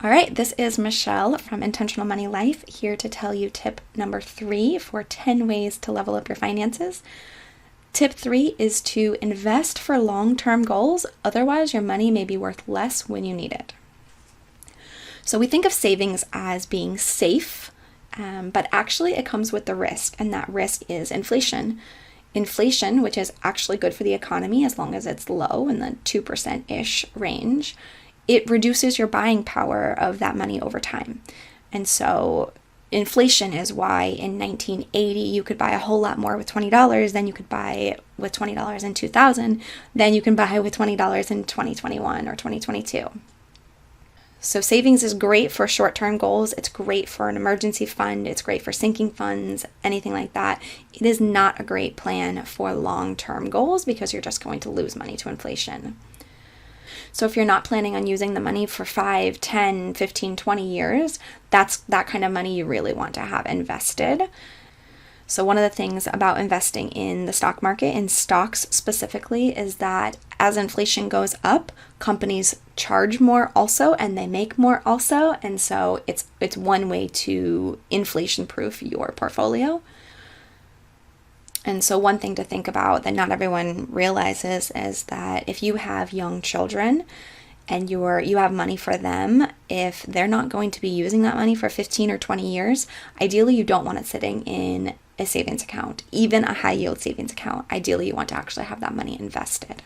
All right, this is Michelle from Intentional Money Life, here to tell you tip number 3 for 10 ways to level up your finances. Tip 3 is to invest for long-term goals, otherwise your money may be worth less when you need it. So we think of savings as being safe, but actually it comes with the risk, and that risk is inflation. Inflation, which is actually good for the economy as long as it's low in the 2%-ish range, it reduces your buying power of that money over time. And so inflation is why in 1980 you could buy a whole lot more with $20 than you could buy with $20 in 2000, than you can buy with $20 in 2021 or 2022. So savings is great for short-term goals. It's great for an emergency fund. It's great for sinking funds, anything like that. It is not a great plan for long-term goals because you're just going to lose money to inflation. So if you're not planning on using the money for 5, 10, 15, 20 years, that's that kind of money you really want to have invested. So one of the things about investing in the stock market, in stocks specifically, is that as inflation goes up, companies charge more also, and they make more also. And so it's one way to inflation-proof your portfolio. And so one thing to think about that not everyone realizes is that if you have young children and you have money for them, if they're not going to be using that money for 15 or 20 years, ideally you don't want it sitting in a savings account, even a high yield savings account. Ideally you want to actually have that money invested.